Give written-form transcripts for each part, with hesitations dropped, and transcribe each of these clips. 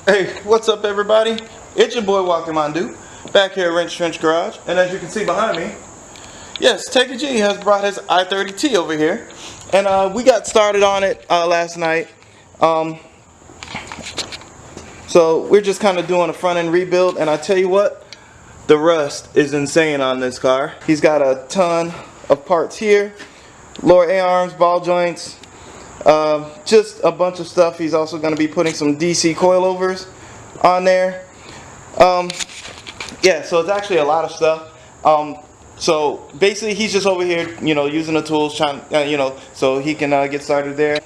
Hey, what's up everybody? It's your boy Walker Mondu, back here at Wrenchtrenchers Garage, and as you can see behind me, yes, Techie G has brought his I30t over here, and we got started on it last night. So we're just kind of doing a front end rebuild, and I tell you what, the rust is insane on this car. He's got a ton of parts here, lower A-arms, ball joints, just a bunch of stuff. He's also going to be putting some DC coilovers on there. Yeah, so it's actually a lot of stuff. So basically he's just over here, using the tools, trying, so he can get started there.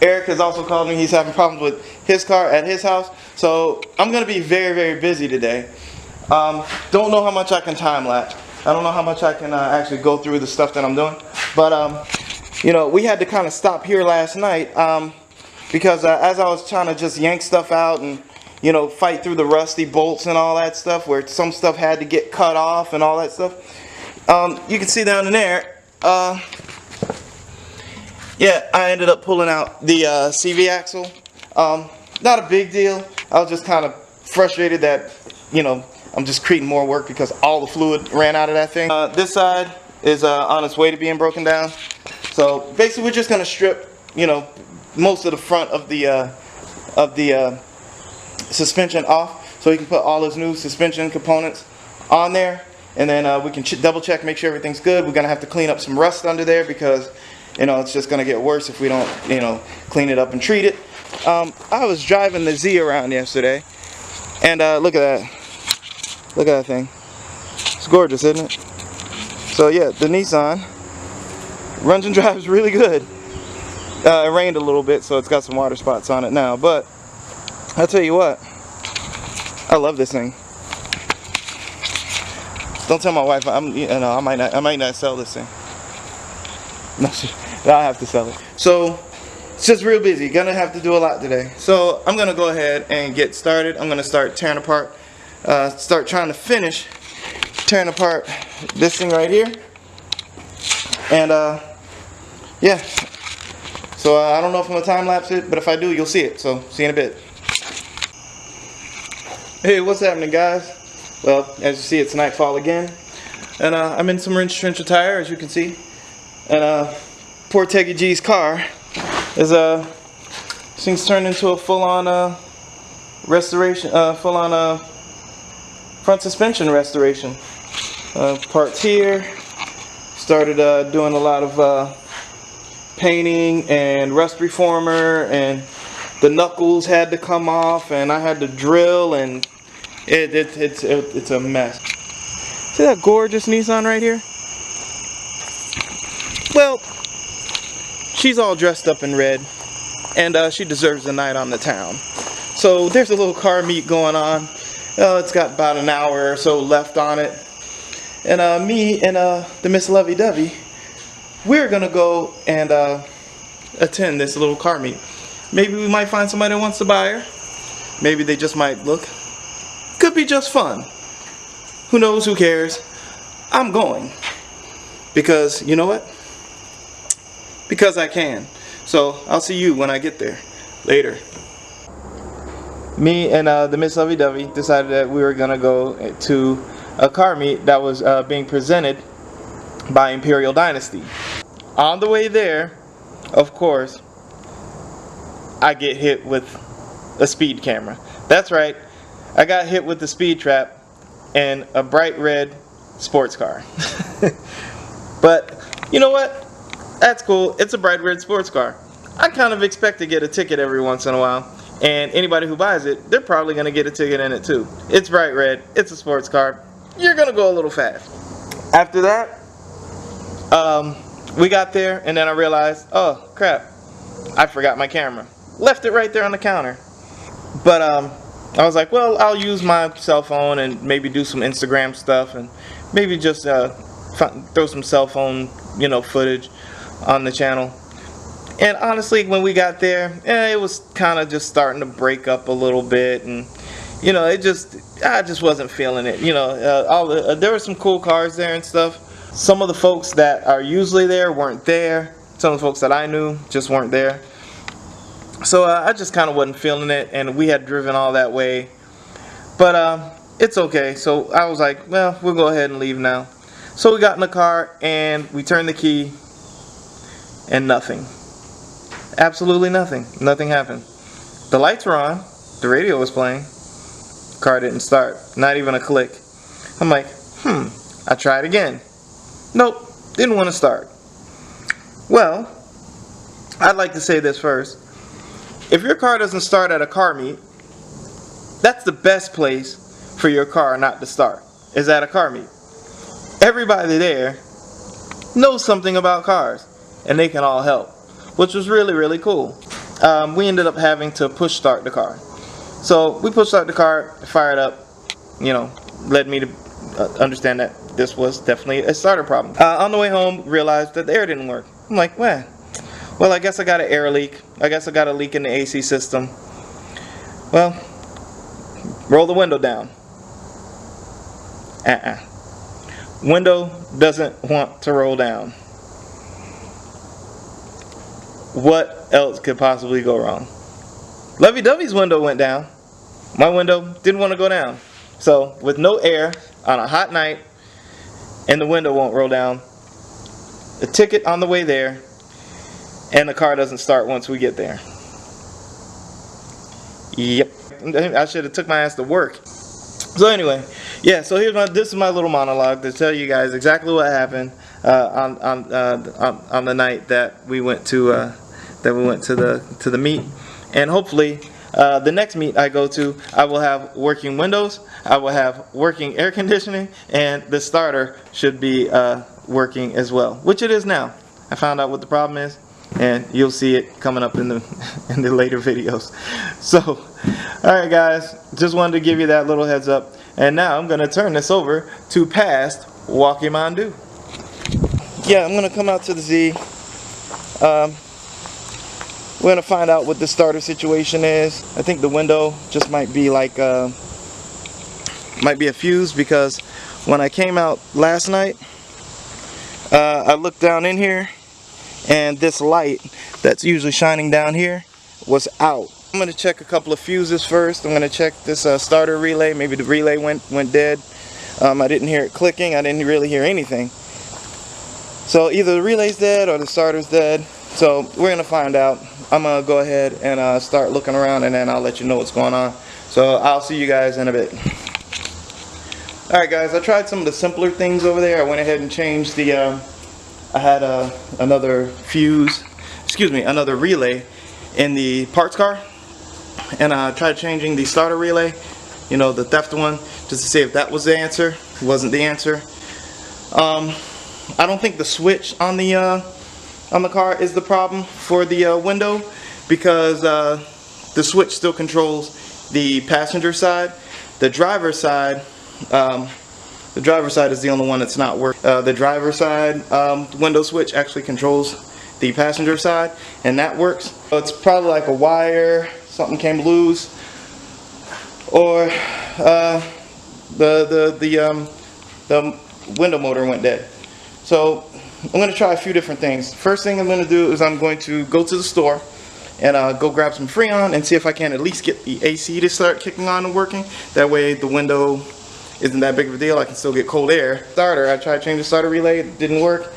Eric has also called me. He's having problems with his car at his house. So I'm going to be very, very busy today. Don't know how much I can time lapse. I don't know how much I can actually go through the stuff that I'm doing. But we had to kind of stop here last night because as I was trying to just yank stuff out and fight through the rusty bolts and all that stuff, where some stuff had to get cut off and all that stuff. You can see down in there, yeah, I ended up pulling out the CV axle. Not a big deal. I was just kind of frustrated that, I'm just creating more work because all the fluid ran out of that thing. This side is on its way to being broken down. So basically we're just going to strip, most of the front of the suspension off, so we can put all his new suspension components on there, and then we can double check, make sure everything's good. We're going to have to clean up some rust under there because it's just going to get worse if we don't clean it up and treat it. I was driving the Z around yesterday, and look at that thing. It's gorgeous, isn't it? So yeah, the Nissan runs and drives really good. It rained a little bit, so it's got some water spots on it now, but I'll tell you what, I love this thing. Don't tell my wife. I might not sell this thing. No, I have to sell it. So it's just real busy. Gonna have to do a lot today. So I'm gonna go ahead and get started. I'm gonna start tearing apart. Start trying to finish tearing apart this thing right here. And yeah. So I don't know if I'm gonna time lapse it, but if I do, you'll see it. So see you in a bit. Hey, what's happening, guys? Well, as you see, it's nightfall again, and I'm in some Wrenchtrenchers tire, as you can see. And poor Techie G's car is things turned into a full-on restoration, full-on front suspension restoration. Parts here. Started doing a lot of painting and rust reformer, and the knuckles had to come off, and I had to drill, and it's a mess. See that gorgeous Nissan right here? Well, she's all dressed up in red, and she deserves a night on the town. So there's a little car meet going on. It's got about an hour or so left on it, and me and the Miss Lovey Dovey, we're gonna go and attend this little car meet. Maybe we might find somebody that wants to buy her. Maybe they just might look. Could be just fun. Who knows? Who cares? I'm going. Because, you know what? Because I can. So, I'll see you when I get there. Later. Me and the Miss Lovey Dovey decided that we were going to go to a car meet that was being presented by Imperial Dynasty. On the way there, of course, I get hit with a speed camera. That's right, I got hit with the speed trap and a bright red sports car. But you know what? That's cool. It's a bright red sports car. I kind of expect to get a ticket every once in a while, and anybody who buys it, they're probably going to get a ticket in it too. It's bright red. It's a sports car. You're going to go a little fast. After that, we got there, and then I realized, oh crap, I forgot my camera. Left it right there on the counter. But I was like, well, I'll use my cell phone and maybe do some Instagram stuff, and maybe just throw some cell phone footage on the channel. And honestly, when we got there, it was kind of just starting to break up a little bit, and I just wasn't feeling it. There were some cool cars there and stuff. Some of the folks that are usually there weren't there. Some of the folks that I knew just weren't there. So I just kind of wasn't feeling it, and we had driven all that way. But it's okay. So I was like, well, we'll go ahead and leave now. So we got in the car and we turned the key, and nothing. Absolutely nothing. Nothing happened. The lights were on. The radio was playing. Car didn't start. Not even a click. I'm like, I tried again. Nope. Didn't want to start. Well, I'd like to say this first. If your car doesn't start at a car meet, that's the best place for your car not to start, is at a car meet. Everybody there knows something about cars, and they can all help, which was really, really cool. We ended up having to push start the car. So we push start the car, fired up, led me to understand that this was definitely a starter problem. On the way home, realized that the air didn't work. I'm like, well, I guess I got an air leak. I guess I got a leak in the AC system. Well, roll the window down. Window doesn't want to roll down. What else could possibly go wrong? Lovey-Dovey's window went down. My window didn't want to go down. So with no air on a hot night and the window won't roll down, the ticket on the way there, and the car doesn't start once we get there. Yep. I should have took my ass to work. So anyway, yeah, so this is my little monologue to tell you guys exactly what happened on the night that we went to the meet. And hopefully the next meet I go to, I will have working windows, I will have working air conditioning, and the starter should be working as well, which it is now. I found out what the problem is, and you'll see it coming up in the later videos. So, alright guys, just wanted to give you that little heads up. And now I'm going to turn this over to past Walkie-Mandu. Yeah, I'm going to come out to the Z. We're going to find out what the starter situation is. I think the window just might be like, might be a fuse, because when I came out last night, I looked down in here, and this light that's usually shining down here was out. I'm going to check a couple of fuses first. I'm going to check this starter relay. Maybe the relay went dead. I didn't hear it clicking. I didn't really hear anything. So either the relay's dead or the starter's dead. So we're going to find out. I'm going to go ahead and start looking around, and then I'll let you know what's going on. So I'll see you guys in a bit. Alright guys, I tried some of the simpler things over there. I went ahead and changed the, I had another fuse, another relay in the parts car. And I tried changing the starter relay, the theft one, just to see if that was the answer. It wasn't the answer. I don't think the switch on the car is the problem for the window, because the switch still controls the passenger side. The driver's side is the only one that's not working. The driver's side window switch actually controls the passenger side, and that works. So it's probably like a wire, something came loose, or the window motor went dead. So I'm going to try a few different things. First thing I'm going to do is I'm going to go to the store and go grab some Freon and see if I can at least get the AC to start kicking on and working. That way the window isn't that big of a deal. I can still get cold air. Starter, I tried to change the starter relay, it didn't work.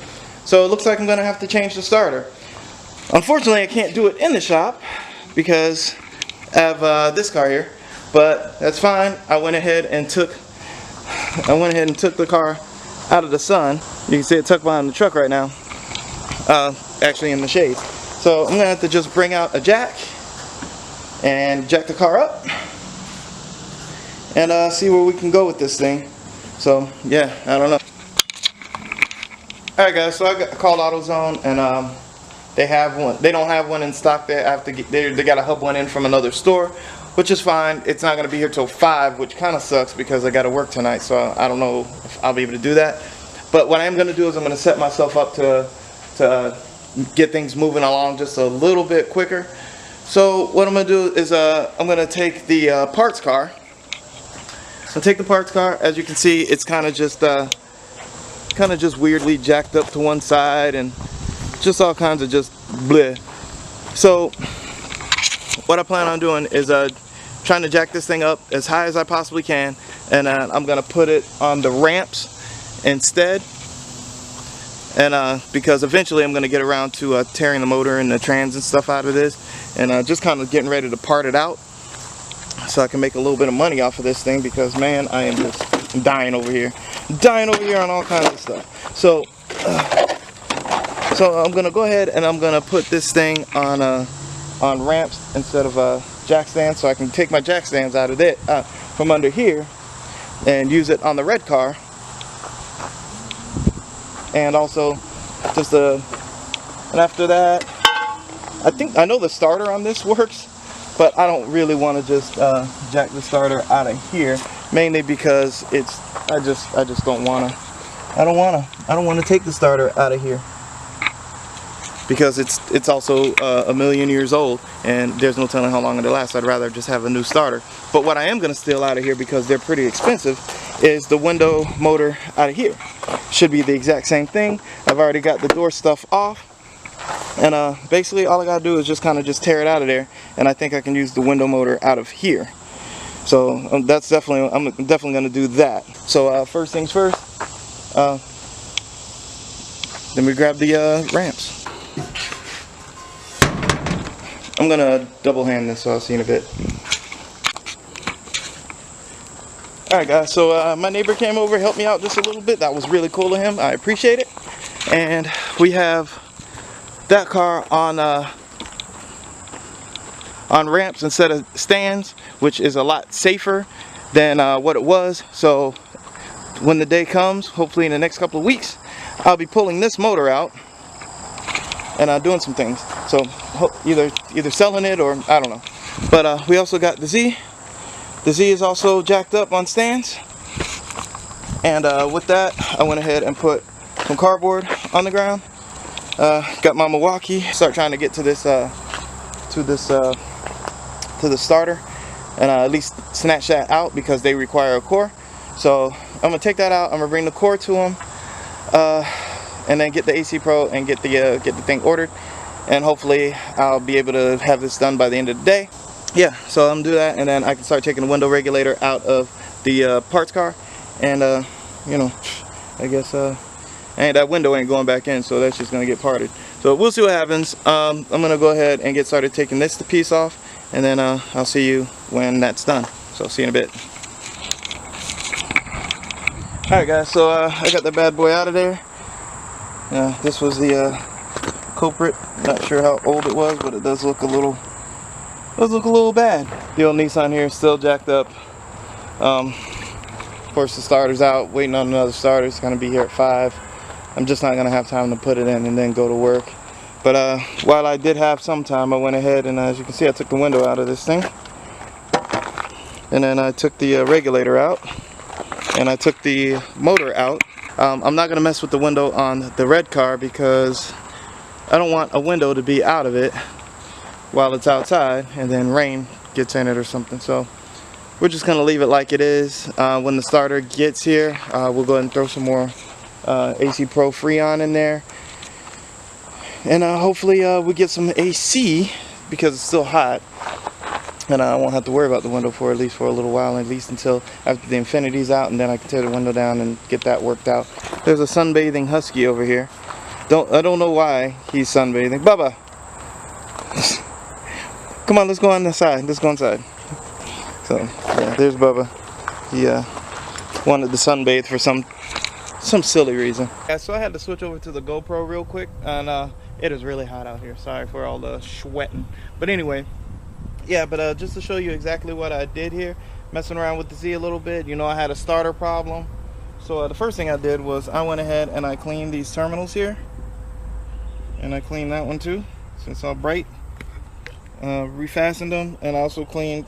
So it looks like I'm going to have to change the starter. Unfortunately, I can't do it in the shop because I have this car here, but that's fine. I went ahead and took the car out of the sun. You can see it tucked behind the truck right now, actually in the shade. So I'm gonna have to just bring out a jack and jack the car up and see where we can go with this thing. So yeah, I don't know. Alright guys, so I called AutoZone, and they have one. They don't have one in stock. They have to get. They got to hub one in from another store, which is fine. It's not going to be here till 5, which kind of sucks because I got to work tonight. So I don't know if I'll be able to do that. But what I am going to do is I'm going to set myself up to get things moving along just a little bit quicker. So what I'm going to do is I'm going to take the parts car. I'll take the parts car. As you can see, it's kind of just weirdly jacked up to one side and just all kinds of just bleh. So what I plan on doing is trying to jack this thing up as high as I possibly can, and I'm gonna put it on the ramps instead, and because eventually I'm gonna get around to tearing the motor and the trans and stuff out of this, and just kind of getting ready to part it out so I can make a little bit of money off of this thing, because man, I am just dying over here on all kinds of stuff. So I'm gonna go ahead and I'm gonna put this thing on ramps instead of jack stands, so I can take my jack stands out of it from under here and use it on the red car. And also just and after that, I know the starter on this works, but I don't really want to just jack the starter out of here, mainly because I just don't want to. I don't want to take the starter out of here, because it's also a million years old, and there's no telling how long it'll last. I'd rather just have a new starter. But what I am going to steal out of here, because they're pretty expensive, is the window motor out of here. Should be the exact same thing. I've already got the door stuff off, and basically all I gotta do is just kind of tear it out of there, and I think I can use the window motor out of here. So I'm definitely gonna do that. So first things first, then we grab the ramps. I'm gonna double hand this, so I'll see you in a bit. Alright guys, so my neighbor came over, helped me out just a little bit. That was really cool of him. I appreciate it. And we have that car on ramps instead of stands, which is a lot safer than what it was. So when the day comes, hopefully in the next couple of weeks, I'll be pulling this motor out and doing some things. So either selling it, or I don't know. But we also got the Z. The Z is also jacked up on stands, and with that I went ahead and put some cardboard on the ground. Got my Milwaukee, start trying to get to the starter, and at least snatch that out, because they require a core. So I'm gonna take that out. I'm gonna bring the core to them, and then get the AC Pro and get the thing ordered, and hopefully I'll be able to have this done by the end of the day. Yeah, so I'm gonna do that, and then I can start taking the window regulator out of the parts car, and you know, I guess and that window ain't going back in, so that's just gonna get parted. So we'll see what happens. I'm gonna go ahead and get started taking this piece off, and then I'll see you when that's done. So see you in a bit. Alright guys, so I got that bad boy out of there. This was the culprit. Not sure how old it was, but it does look a little bad. The old Nissan here is still jacked up. Of course the starter's out, waiting on another starter. It's gonna be here at 5. I'm just not gonna have time to put it in and then go to work. But while I did have some time, I went ahead and as you can see, I took the window out of this thing. And then I took the regulator out. And I took the motor out. I'm not gonna mess with the window on the red car, because I don't want a window to be out of it while it's outside and then rain gets in it or something. So we're just gonna leave it like it is. When the starter gets here, we'll go ahead and throw some more AC Pro Freon in there, and hopefully we get some AC, because it's still hot, and I won't have to worry about the window for at least for a little while, at least until after the Infiniti's out, and then I can tear the window down and get that worked out. There's a sunbathing husky over here. I don't know why he's sunbathing. Bubba, come on, let's go on the side. Let's go inside. So yeah, there's Bubba. He wanted to sunbathe for some silly reason. Yeah, so I had to switch over to the GoPro real quick, and it is really hot out here. Sorry for all the sweating. But anyway, yeah, but just to show you exactly what I did here, messing around with the Z a little bit. You know, I had a starter problem. So the first thing I did was I went ahead and I cleaned these terminals here. And I cleaned that one too, since it's all bright. Refastened them, and also cleaned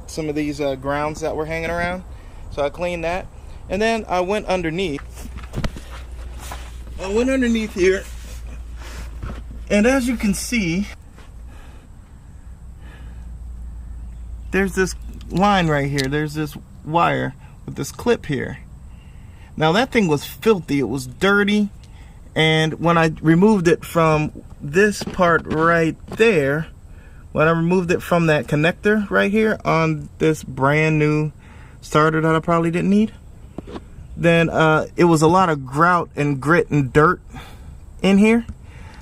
some of these grounds that were hanging around. So I cleaned that. And then I went underneath. Here. And as you can see, there's this line right here. There's this wire with this clip here. Now that thing was filthy. It was dirty. And when I removed it from this part right there, when I removed it from that connector right here on this brand new starter that I probably didn't need, then it was a lot of grout and grit and dirt in here.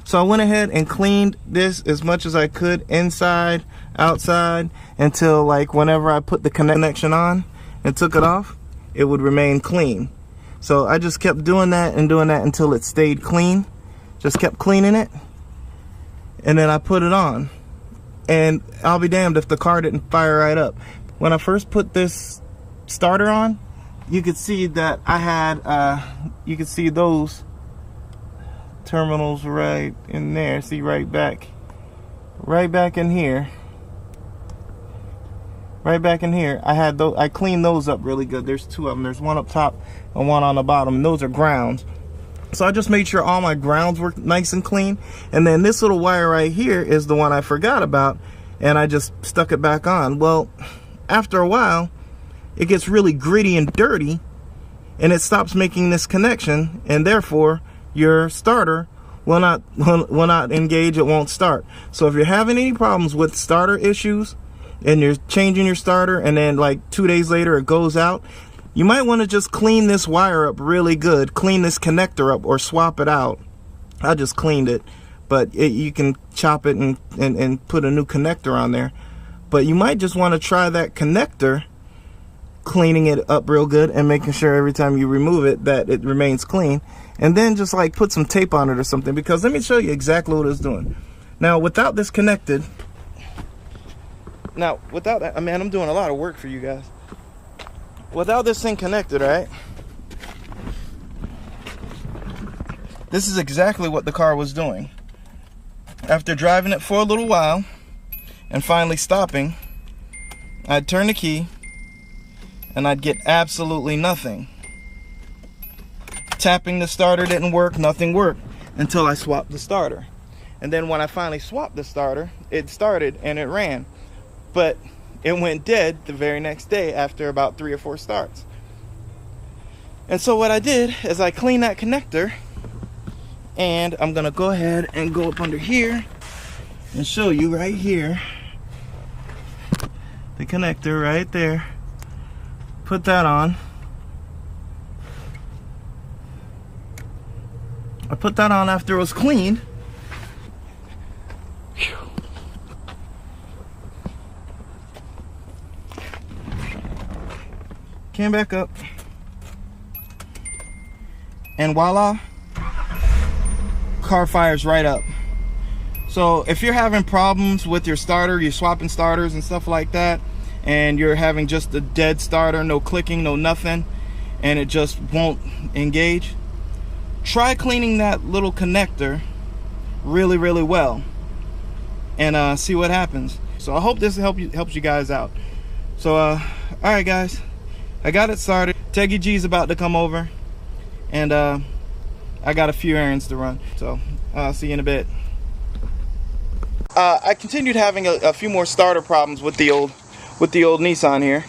So I went ahead and cleaned this as much as I could, inside, outside, until like whenever I put the connection on and took it off, it would remain clean. So I just kept doing that and doing that until it stayed clean. Just kept cleaning it, and then I put it on. And I'll be damned if the car didn't fire right up. When I first put this starter on, you could see that I had, you could see those terminals right in there. See, right back in here. Right back in here, I had those. I cleaned those up really good. There's two of them. There's one up top and one on the bottom. And those are grounds. So I just made sure all my grounds were nice and clean. And then this little wire right here is the one I forgot about, and I just stuck it back on. Well, after a while, it gets really gritty and dirty, and it stops making this connection, and therefore your starter will not engage. It won't start. So if you're having any problems with starter issues and you're changing your starter and then like 2 days later it goes out, you might want to just clean this wire up really good, clean this connector up, or swap it out. I just cleaned it, but you can chop it and put a new connector on there. But you might just want to try that connector, cleaning it up real good and making sure every time you remove it that it remains clean, and then just like put some tape on it or something, because let me show you exactly what it's doing. Now without this connected, without that, man, I'm doing a lot of work for you guys. Without this thing connected, right, this is exactly what the car was doing. After driving it for a little while and finally stopping, I'd turn the key and I'd get absolutely nothing. Tapping the starter didn't work, nothing worked until I swapped the starter. And then when I finally swapped the starter, it started and it ran. But it went dead the very next day after about 3 or 4 starts. And so what I did is I cleaned that connector, and I'm gonna go ahead and go up under here and show you right here the connector right there. Put that on. I put that on after it was cleaned. Came back up, and voila, car fires right up. So if you're having problems with your starter, you're swapping starters and stuff like that, and you're having just a dead starter, no clicking, no nothing, and it just won't engage, try cleaning that little connector really, really well, and see what happens. So I hope this helps you guys out. So all right guys, I got it started. Teggy G's about to come over, and I got a few errands to run. So I'll see you in a bit. I continued having a few more starter problems with the old Nissan here.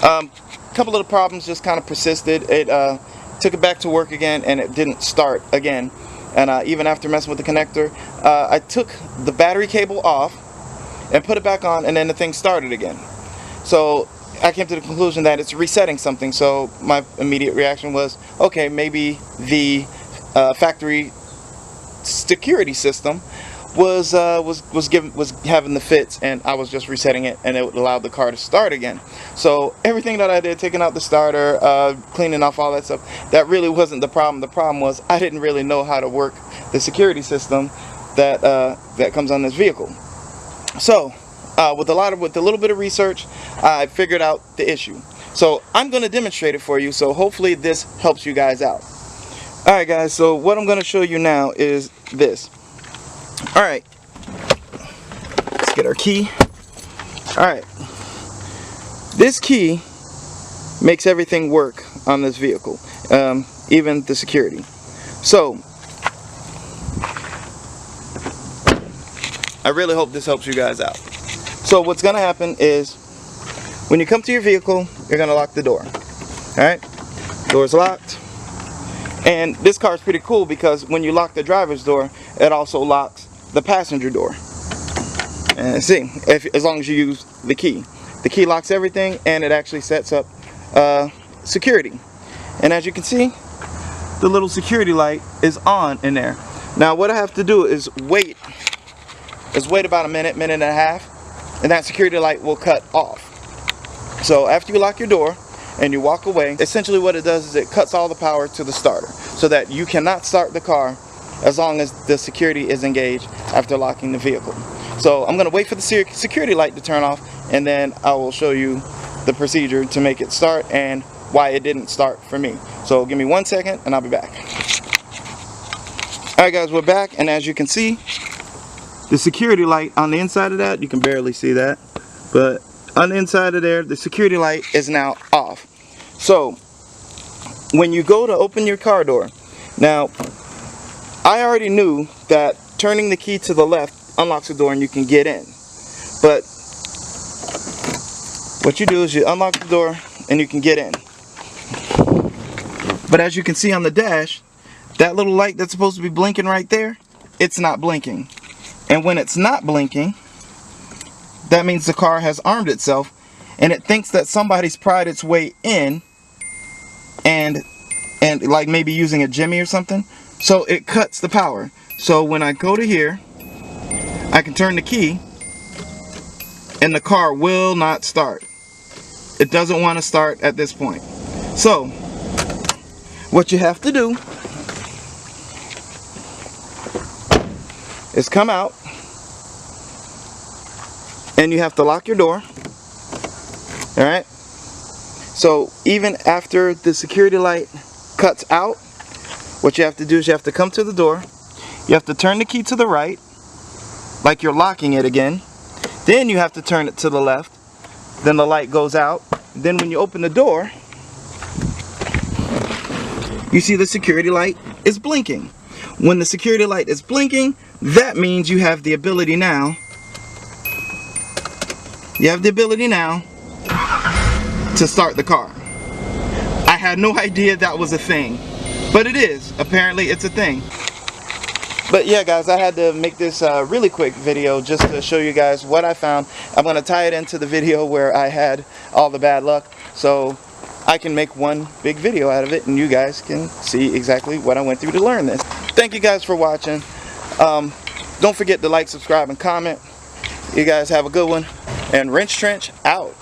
A couple of the problems just kind of persisted. It took it back to work again, and it didn't start again. And even after messing with the connector, I took the battery cable off and put it back on, and then the thing started again. So I came to the conclusion that it's resetting something. So my immediate reaction was, okay, maybe the factory security system was having the fits, and I was just resetting it, and it allowed the car to start again. So everything that I did, taking out the starter, cleaning off all that stuff, that really wasn't the problem. The problem was I didn't really know how to work the security system that comes on this vehicle. So with a little bit of research, I figured out the issue. So I'm going to demonstrate it for you, so hopefully this helps you guys out. Alright guys, so what I'm going to show you now is this. Alright, let's get our key. Alright, this key makes everything work on this vehicle, even the security. So I really hope this helps you guys out. So what's going to happen is, when you come to your vehicle, you're going to lock the door. Alright, door's locked. And this car is pretty cool because when you lock the driver's door, it also locks the passenger door. And see, as long as you use the key. The key locks everything, and it actually sets up security. And as you can see, the little security light is on in there. Now what I have to do is wait about a minute and a half, and that security light will cut off. So after you lock your door and you walk away, essentially what it does is it cuts all the power to the starter, so that you cannot start the car as long as the security is engaged after locking the vehicle. So I'm going to wait for the security light to turn off, and then I will show you the procedure to make it start and why it didn't start for me. So give me 1 second and I'll be back. Alright guys, we're back, and as you can see, the security light on the inside of that, you can barely see that, but on the inside of there, the security light is now off. So when you go to open your car door, now I already knew that turning the key to the left unlocks the door and you can get in. But what you do is you unlock the door and you can get in. But as you can see on the dash, that little light that's supposed to be blinking right there, it's not blinking. And when it's not blinking, that means the car has armed itself and it thinks that somebody's pried its way in and like maybe using a jimmy or something. So it cuts the power. So when I go to here, I can turn the key and the car will not start. It doesn't want to start at this point. So what you have to do is come out and you have to lock your door. Alright? So even after the security light cuts out, what you have to do is you have to come to the door. You have to turn the key to the right, like you're locking it again. Then you have to turn it to the left. Then the light goes out. Then when you open the door, you see the security light is blinking. When the security light is blinking, that means you have the ability now. You have the ability now to start the car. I had no idea that was a thing, but it is. Apparently it's a thing. But yeah guys, I had to make this really quick video just to show you guys what I found. I'm going to tie it into the video where I had all the bad luck, so I can make one big video out of it and you guys can see exactly what I went through to learn this. Thank you guys for watching. Don't forget to like, subscribe, and comment. You guys have a good one, and Wrench Trench out.